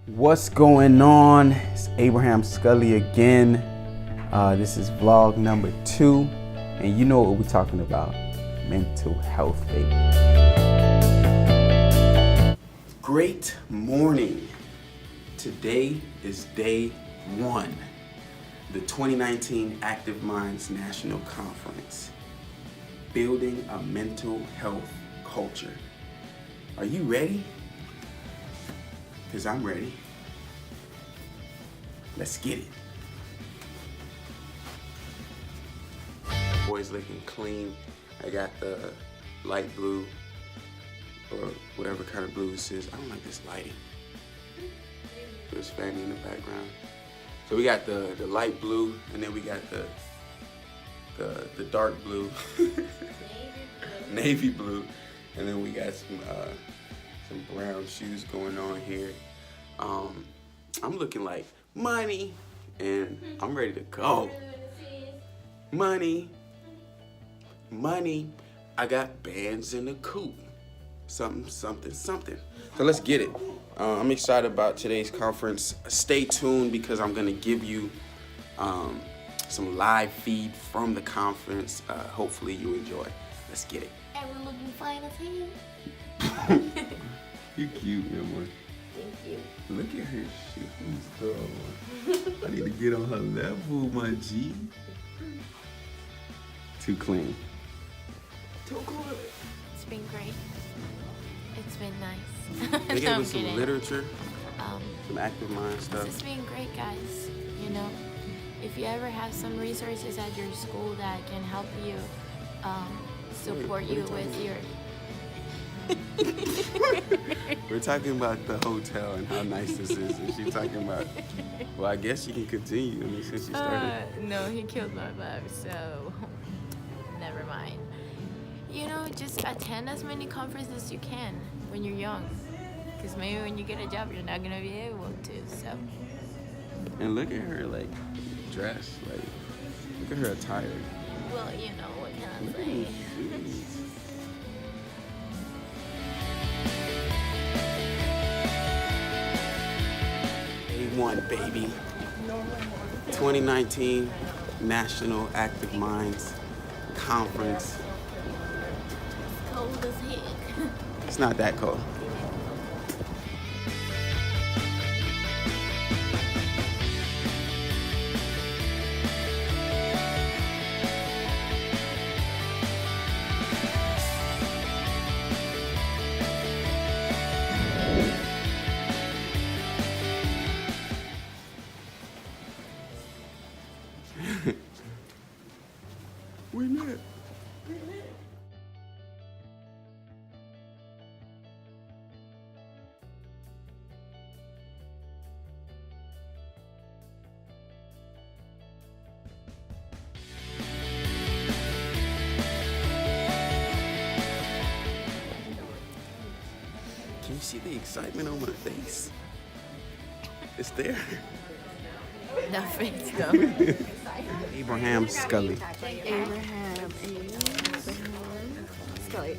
What's going on? It's Abraham Scully again. This is vlog number 2, and you know what we're talking about: mental health, baby. Great morning. Today is day 1, the 2019 Active Minds National Conference, building a mental health culture. Are you ready? Because I'm ready. Let's get it. Boys looking clean. I got the light blue, or whatever kind of blue this is. I don't like this lighting. There's Fanny in the background. So we got the light blue, and then we got the dark blue, navy blue, and then we got some brown shoes going on here. I'm looking like money, and I'm ready to go. Money. I got bands in the coop. Something. So let's get it. I'm excited about today's conference. Stay tuned because I'm gonna give you some live feed from the conference. Hopefully you enjoy. Let's get it. And we're looking fine as hell. You cute, man, boy. Thank you. Look at her shoes, though. I need to get on her level, my G. Too clean. Too good. It's been great. It's been nice. They gave us some literature, some active mind This stuff. has been great, guys. You know, if you ever have some resources at your school that can help you, support you with your... We're talking about the hotel and how nice this is, and she's talking about, well, I guess you can continue. I mean, since you started. No, he killed my vibe, so never mind. You know, just attend as many conferences as you can when you're young, because maybe when you get a job, you're not gonna be able to. So. And look at her, like, dressed, like, look at her attire. Well, you know, what can I Look at say? these shoes. A1, baby. 2019 National Active Minds Conference. Cold as heck. It's not that cold. We're lit. Can you see the excitement on my face? It's there. The face, though. Abraham Scully. Abraham Scully.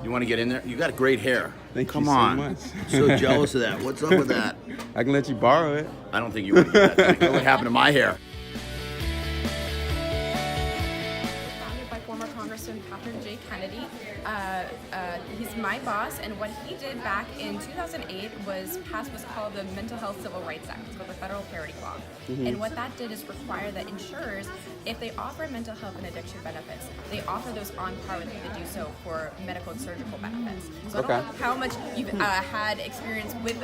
You want to get in there? You got great hair. Thank Come you so on. much. So jealous of that. What's up with that? I can let you borrow it. I don't think you would do that to me. Look what happened to my hair. Founded by former Congressman Patrick J. Kennedy. He's my boss, and what he did back in 2008 was pass what's called the Mental Health Civil Rights Act. It's called the Federal Parity Law. And what that did is require that insurers, if they offer mental health and addiction benefits, they offer those on par with if they do so for medical and surgical benefits. So I don't know how much you've had experience with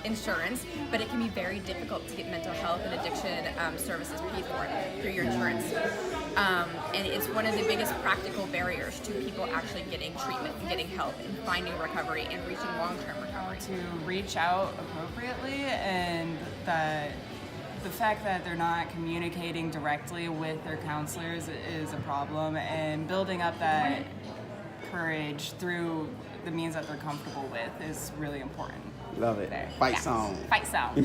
insurance, but it can be very difficult to get mental health and addiction services paid for through your insurance. And it's one of the biggest practical barriers to people actually getting treatment, getting help, and finding recovery and reaching long-term recovery. To reach out appropriately, and that the fact that they're not communicating directly with their counselors is a problem, and building up that courage through the means that they're comfortable with is really important. Love it. There. Fight Yes. song. Fight song.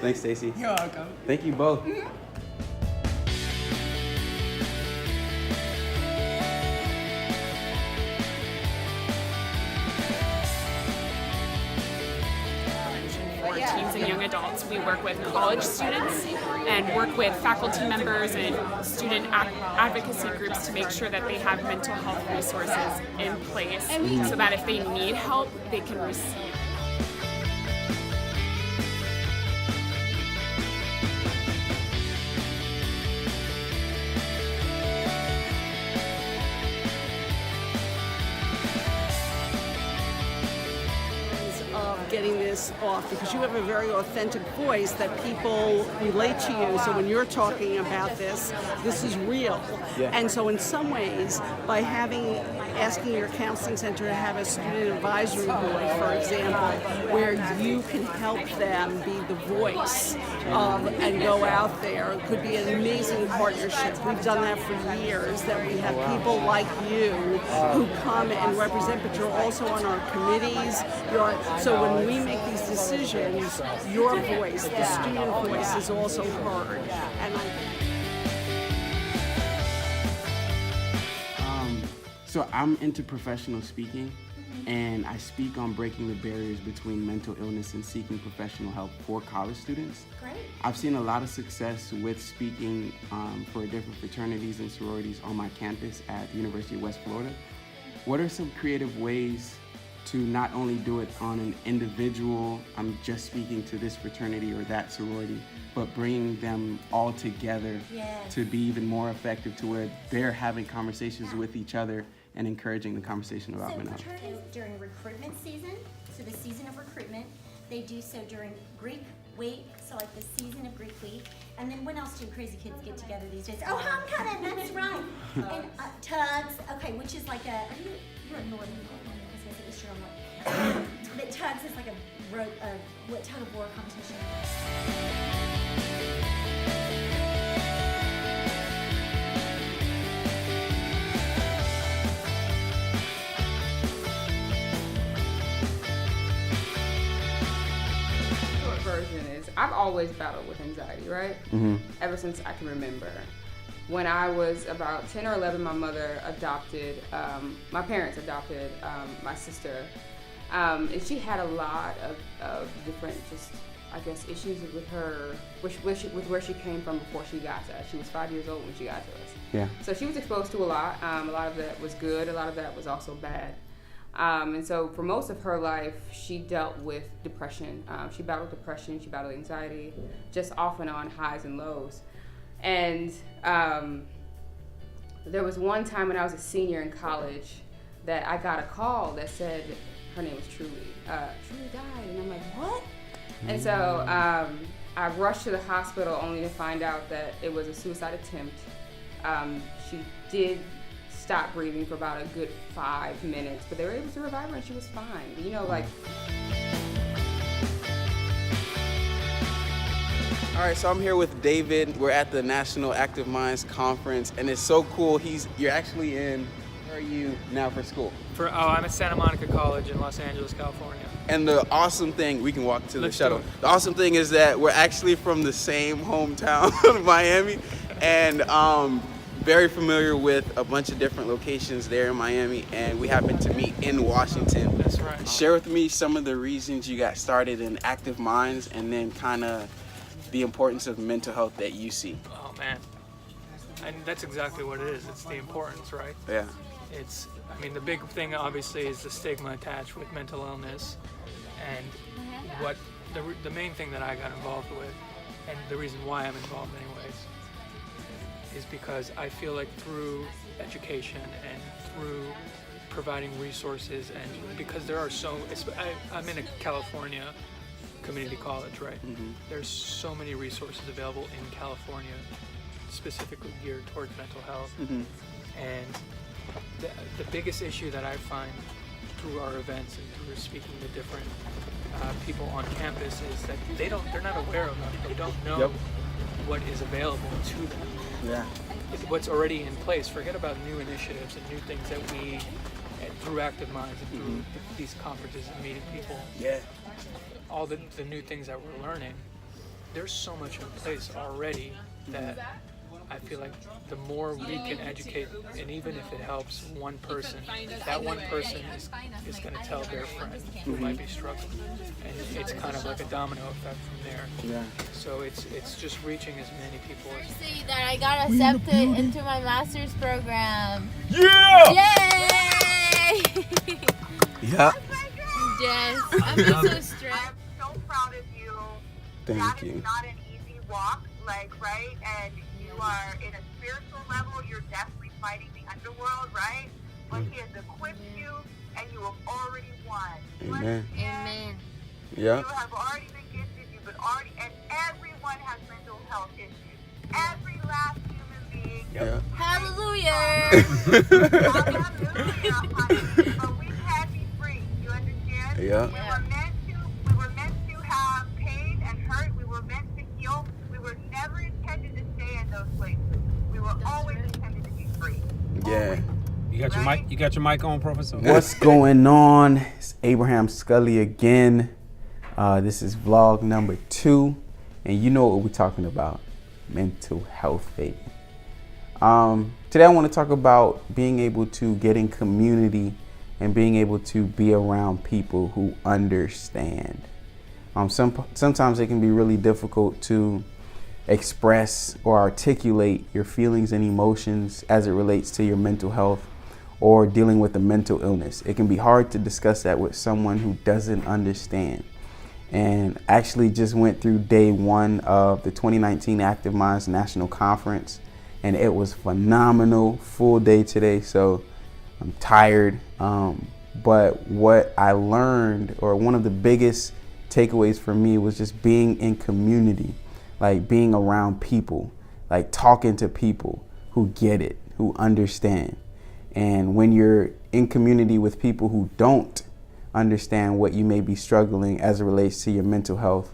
Thanks, Stacey. You're welcome. Thank you both. For teens and young adults, we work with college students and work with faculty members and student advocacy groups to make sure that they have mental health resources in place so that if they need help, they can receive. Of getting this off, because you have a very authentic voice that people relate to you. So when you're talking about this is real. Yeah. And so in some ways, by asking your counseling center to have a student advisory board, for example, where you can help them be the voice and go out there, it could be an amazing partnership. We've done that for years, that we have people like you who come and represent, but you're also on our committees. So when we make these decisions, your voice, the student voice, is also heard. And So I'm into professional speaking, and I speak on breaking the barriers between mental illness and seeking professional help for college students. Great. I've seen a lot of success with speaking for different fraternities and sororities on my campus at the University of West Florida. What are some creative ways to not only do it on an individual, I'm just speaking to this fraternity or that sorority, but bringing them all together to be even more effective, to where they're having conversations with each other and encouraging the conversation about mental health? Fraternities during recruitment season, so the season of recruitment, they do so during Greek week, so like the season of Greek week. And then when else do crazy kids get together these days? Oh, homecoming, that's right. And tugs, okay, which is like you're a northern one, I was gonna say Eastern one. But tugs is like a tug of war competition. Version is I've always battled with anxiety, right? Ever since I can remember. When I was about 10 or 11, my mother adopted, my parents adopted my sister. And she had a lot of different, just, I guess, issues with her, with where she came from before she got to us. She was 5 years old when she got to us. Yeah. So she was exposed to a lot. A lot of that was good. A lot of that was also bad. And so for most of her life, she dealt with depression. She battled depression, she battled anxiety, just off and on highs and lows. And there was one time when I was a senior in college that I got a call that said her name was Truly. Truly died. And I'm like, what? And so I rushed to the hospital only to find out that it was a suicide attempt. She did stop breathing for about a good 5 minutes, but they were able to revive her and she was fine. You know, like. All right, so I'm here with David. We're at the National Active Minds Conference, and it's so cool. You're actually in, where are you now for school? I'm at Santa Monica College in Los Angeles, California. And the awesome thing, we can walk to the Let's shuttle. do it. The awesome thing is that we're actually from the same hometown of Miami, and very familiar with a bunch of different locations there in Miami, and we happen to meet in Washington. That's right. Share with me some of the reasons you got started in Active Minds, and then kind of the importance of mental health that you see. Oh man, and that's exactly what it is. It's the importance, right? Yeah. The big thing obviously is the stigma attached with mental illness, and what the main thing that I got involved with, and the reason why I'm involved anyways, is because I feel like through education and through providing resources, and because there are I'm in a California community college, right? There's so many resources available in California specifically geared towards mental health. And the biggest issue that I find through our events and through speaking to different people on campus is that they're not aware of it. They don't know what is available to them. Yeah. What's already in place. Forget about new initiatives and new things that we, through Active Minds and through these conferences and meeting people, all the new things that we're learning, there's so much in place already that I feel like the more we can educate, and even if it helps one person, that one person is going to tell their friend who might be struggling, and it's kind of like a domino effect from there. Yeah. So it's just reaching as many people as. See that I got accepted into my master's program. Yeah. Yay! Yeah. Yes, I'm so stressed. I'm so proud of you. Thank you. That is not an easy walk, right? And you are in a spiritual level, you're definitely fighting the underworld, right? But he has equipped you, and you have already won. Amen. Amen. Yeah. You have already been gifted, and everyone has mental health issues. Every last human being. Yeah. Hallelujah. Hallelujah. But we can be free. You understand? Yeah. We were meant to have pain and hurt. We were meant to heal. We were never intended to stay in those places. We were always intended to be free. Yeah. You got your mic. You got your mic on, Professor. What's going on? It's Abraham Scully again. This is vlog number 2, and you know what we're talking about: mental health, baby. Today I want to talk about being able to get in community and being able to be around people who understand. Sometimes it can be really difficult to express or articulate your feelings and emotions as it relates to your mental health or dealing with a mental illness. It can be hard to discuss that with someone who doesn't understand. And actually just went through day 1 of the 2019 Active Minds National Conference, and it was phenomenal. Full day today, so I'm tired. But what I learned, or one of the biggest takeaways for me, was just being in community, like being around people, like talking to people who get it, who understand. And when you're in community with people who don't understand what you may be struggling as it relates to your mental health,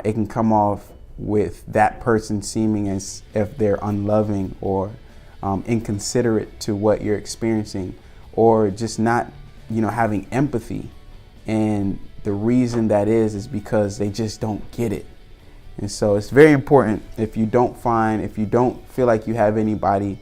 it can come off with that person seeming as if they're unloving or inconsiderate to what you're experiencing, or just not, having empathy. And the reason that is because they just don't get it. And so it's very important, if you don't feel like you have anybody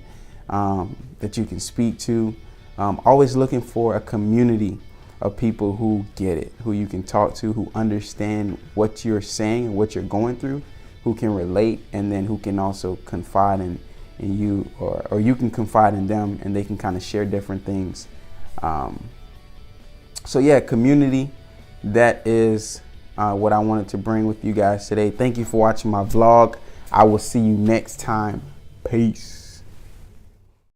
that you can speak to, always looking for a community of people who get it, who you can talk to, who understand what you're saying and what you're going through, who can relate, and then who can also confide in you, or you can confide in them, and they can kind of share different things. So yeah, community, that is what I wanted to bring with you guys today. Thank you for watching my vlog. I will see you next time. Peace.